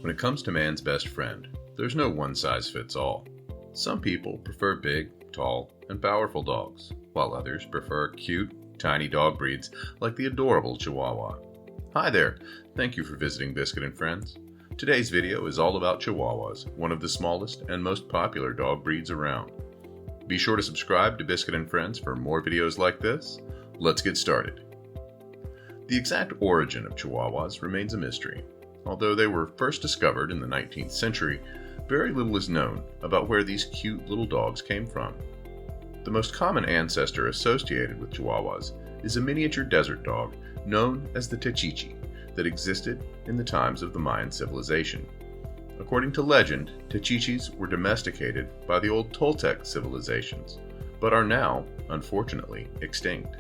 When it comes to man's best friend, there's no one-size-fits-all. Some people prefer big, tall, and powerful dogs, while others prefer cute, tiny dog breeds like the adorable Chihuahua. Hi there, thank you for visiting Biscuit and Friends. Today's video is all about Chihuahuas, one of the smallest and most popular dog breeds around. Be sure to subscribe to Biscuit and Friends for more videos like this. Let's get started. The exact origin of Chihuahuas remains a mystery. Although they were first discovered in the 19th century, very little is known about where these cute little dogs came from. The most common ancestor associated with Chihuahuas is a miniature desert dog known as the Techichi that existed in the times of the Mayan civilization. According to legend, Techichis were domesticated by the old Toltec civilizations, but are now, unfortunately, extinct.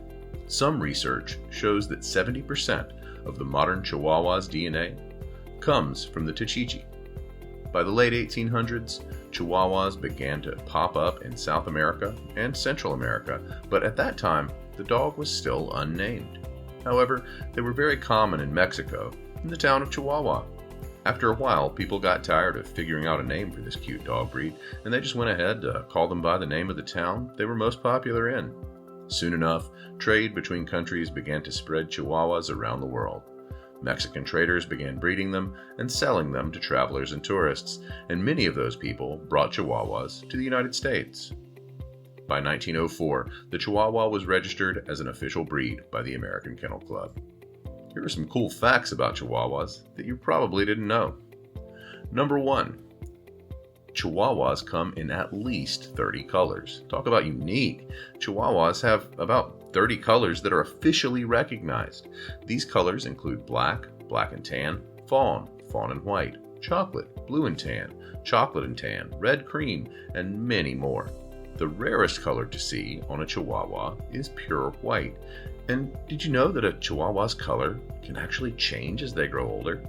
Some research shows that 70% of the modern Chihuahua's DNA comes from the Techichi. By the late 1800s, Chihuahuas began to pop up in South America and Central America, but at that time, the dog was still unnamed. However, they were very common in Mexico, in the town of Chihuahua. After a while, people got tired of figuring out a name for this cute dog breed, and they just went ahead to call them by the name of the town they were most popular in. Soon enough, trade between countries began to spread Chihuahuas around the world. Mexican traders began breeding them and selling them to travelers and tourists, and many of those people brought Chihuahuas to the United States. By 1904, the Chihuahua was registered as an official breed by the American Kennel Club. Here are some cool facts about Chihuahuas that you probably didn't know. Number 1. Chihuahuas come in at least 30 colors. Talk about unique. Chihuahuas have about 30 colors that are officially recognized. These colors include black, black and tan, fawn, fawn and white, chocolate, blue and tan, chocolate and tan, red cream, and many more. The rarest color to see on a Chihuahua is pure white. And did you know that a Chihuahua's color can actually change as they grow older?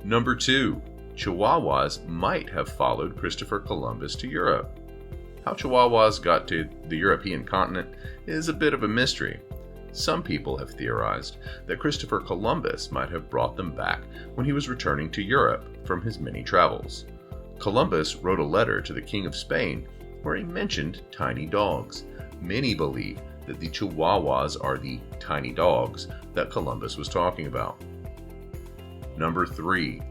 Number 2. Chihuahuas might have followed Christopher Columbus to Europe. How Chihuahuas got to the European continent is a bit of a mystery. Some people have theorized that Christopher Columbus might have brought them back when he was returning to Europe from his many travels. Columbus wrote a letter to the King of Spain where he mentioned tiny dogs. Many believe that the Chihuahuas are the tiny dogs that Columbus was talking about. Number 3.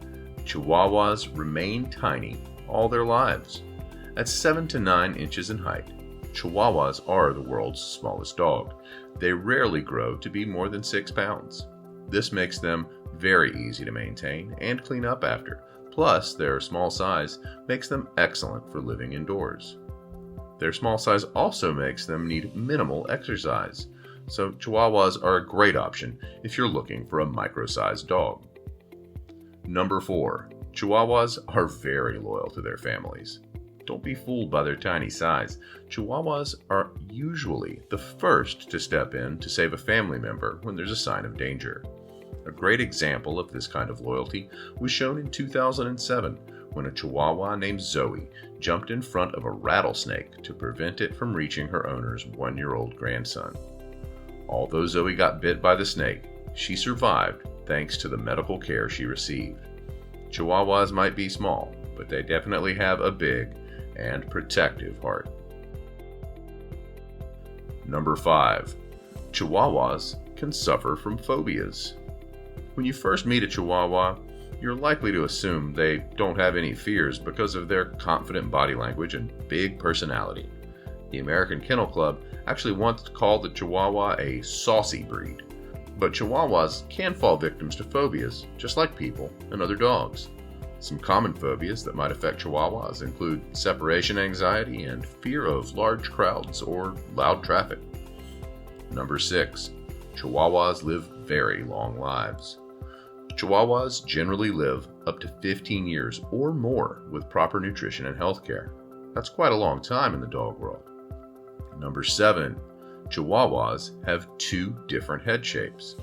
Chihuahuas remain tiny all their lives. At 7 to 9 inches in height, Chihuahuas are the world's smallest dog. They rarely grow to be more than 6 pounds. This makes them very easy to maintain and clean up after. Plus, their small size makes them excellent for living indoors. Their small size also makes them need minimal exercise. So Chihuahuas are a great option if you're looking for a micro-sized dog. Number 4. Chihuahuas are very loyal to their families. Don't be fooled by their tiny size. Chihuahuas are usually the first to step in to save a family member when there's a sign of danger. A great example of this kind of loyalty was shown in 2007 when a Chihuahua named Zoe jumped in front of a rattlesnake to prevent it from reaching her owner's 1-year-old grandson. Although Zoe got bit by the snake, she survived thanks to the medical care she received. Chihuahuas might be small, but they definitely have a big and protective heart. Number 5. Chihuahuas can suffer from phobias. When you first meet a Chihuahua, you're likely to assume they don't have any fears because of their confident body language and big personality. The American Kennel Club actually once called the Chihuahua a saucy breed. But Chihuahuas can fall victims to phobias, just like people and other dogs. Some common phobias that might affect Chihuahuas include separation anxiety and fear of large crowds or loud traffic. Number 6. Chihuahuas live very long lives. Chihuahuas generally live up to 15 years or more with proper nutrition and health care. That's quite a long time in the dog world. Number 7. Chihuahuas have 2 different head shapes.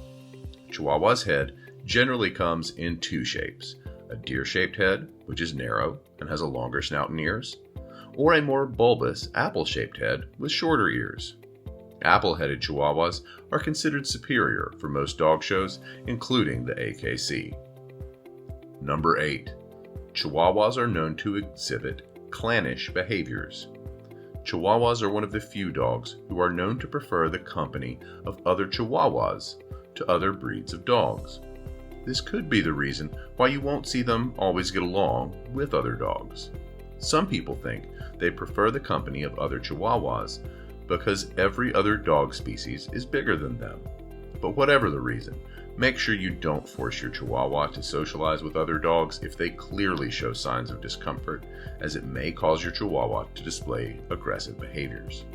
Chihuahua's head generally comes in 2 shapes: a deer-shaped head, which is narrow and has a longer snout and ears, or a more bulbous apple-shaped head with shorter ears. Apple-headed Chihuahuas are considered superior for most dog shows, including the AKC. Number 8. Chihuahuas are known to exhibit clannish behaviors. Chihuahuas are one of the few dogs who are known to prefer the company of other Chihuahuas to other breeds of dogs. This could be the reason why you won't see them always get along with other dogs. Some people think they prefer the company of other Chihuahuas because every other dog species is bigger than them. But whatever the reason, make sure you don't force your Chihuahua to socialize with other dogs if they clearly show signs of discomfort, as it may cause your Chihuahua to display aggressive behaviors.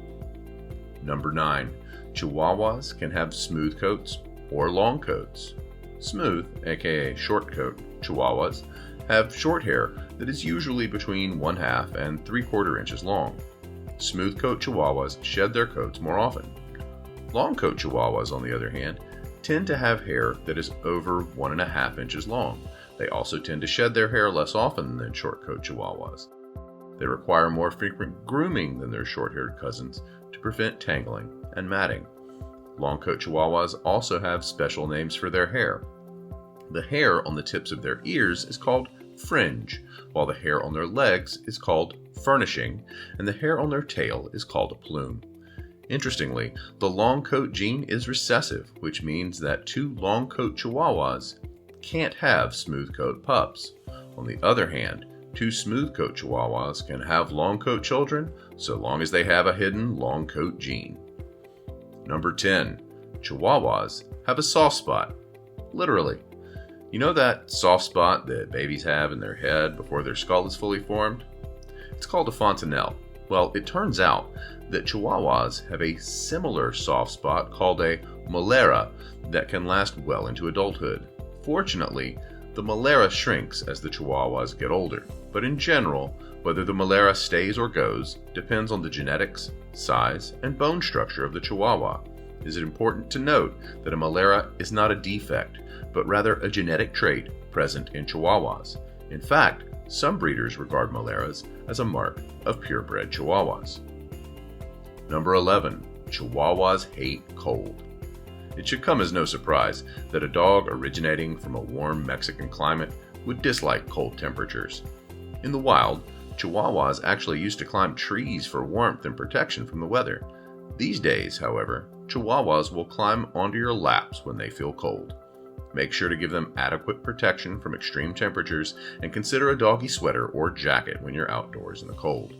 Number 9. Chihuahuas can have smooth coats or long coats. Smooth, aka short coat, Chihuahuas have short hair that is usually between 1/2 and 3/4 inches long. Smooth coat Chihuahuas shed their coats more often. Long coat Chihuahuas, on the other hand, tend to have hair that is over 1.5 inches long. They also tend to shed their hair less often than short coat Chihuahuas. They require more frequent grooming than their short-haired cousins to prevent tangling and matting. Long coat Chihuahuas also have special names for their hair. The hair on the tips of their ears is called fringe, while the hair on their legs is called furnishing, and the hair on their tail is called a plume. Interestingly, the long coat gene is recessive, which means that 2 long coat Chihuahuas can't have smooth coat pups. On the other hand, 2 smooth coat Chihuahuas can have long coat children so long as they have a hidden long coat gene. Number 10. Chihuahuas have a soft spot. Literally. You know that soft spot that babies have in their head before their skull is fully formed? It's called a fontanelle. Well, it turns out that Chihuahuas have a similar soft spot called a molera that can last well into adulthood. Fortunately, the molera shrinks as the Chihuahuas get older, but in general, whether the molera stays or goes depends on the genetics, size, and bone structure of the Chihuahua. It is important to note that a molera is not a defect, but rather a genetic trait present in Chihuahuas. In fact, some breeders regard moleras as a mark of purebred Chihuahuas. Number 11. Chihuahuas hate cold. It should come as no surprise that a dog originating from a warm Mexican climate would dislike cold temperatures. In the wild, Chihuahuas actually used to climb trees for warmth and protection from the weather. These days, however, Chihuahuas will climb onto your laps when they feel cold. Make sure to give them adequate protection from extreme temperatures and consider a doggy sweater or jacket when you're outdoors in the cold.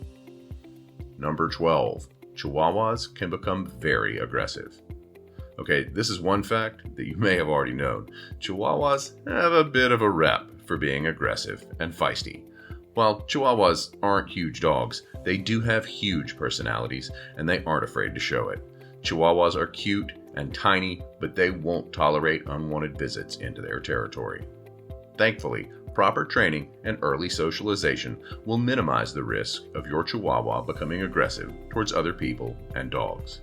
Number 12. Chihuahuas can become very aggressive. Okay, this is one fact that you may have already known. Chihuahuas have a bit of a rep for being aggressive and feisty. While Chihuahuas aren't huge dogs, they do have huge personalities and they aren't afraid to show it. Chihuahuas are cute and tiny, but they won't tolerate unwanted visits into their territory. Thankfully, proper training and early socialization will minimize the risk of your Chihuahua becoming aggressive towards other people and dogs.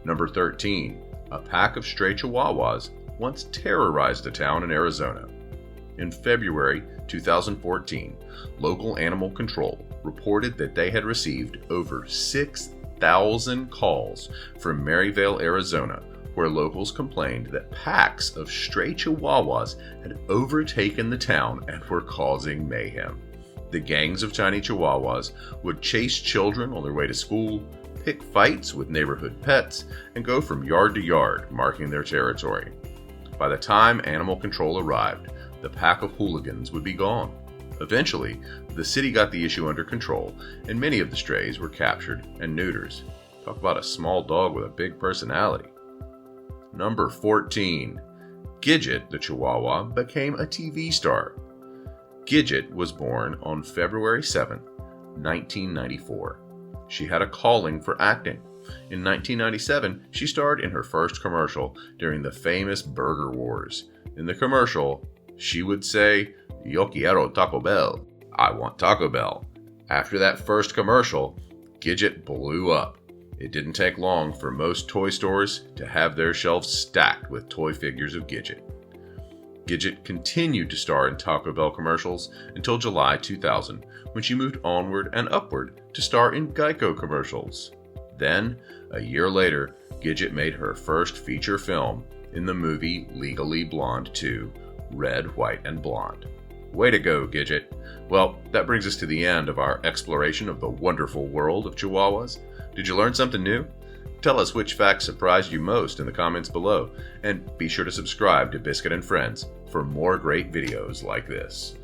Number 13. A pack of stray Chihuahuas once terrorized a town in Arizona. In February 2014, local animal control reported that they had received over 6,000 calls from Maryvale, Arizona, where locals complained that packs of stray Chihuahuas had overtaken the town and were causing mayhem. The gangs of tiny Chihuahuas would chase children on their way to school, pick fights with neighborhood pets, and go from yard to yard, marking their territory. By the time animal control arrived, the pack of hooligans would be gone. Eventually, the city got the issue under control, and many of the strays were captured and neuters. Talk about a small dog with a big personality. Number 14. Gidget, the Chihuahua, became a TV star. Gidget was born on February 7, 1994. She had a calling for acting. In 1997, she starred in her first commercial during the famous Burger Wars. In the commercial, she would say, "Yo quiero Taco Bell." I want Taco Bell. After that first commercial, Gidget blew up. It didn't take long for most toy stores to have their shelves stacked with toy figures of Gidget. Gidget continued to star in Taco Bell commercials until July 2000, when she moved onward and upward to star in Geico commercials. Then, a year later, Gidget made her first feature film in the movie Legally Blonde 2, Red, White, and Blonde. Way to go, Gidget. Well, that brings us to the end of our exploration of the wonderful world of Chihuahuas. Did you learn something new? Tell us which facts surprised you most in the comments below, and be sure to subscribe to Biscuit and Friends for more great videos like this.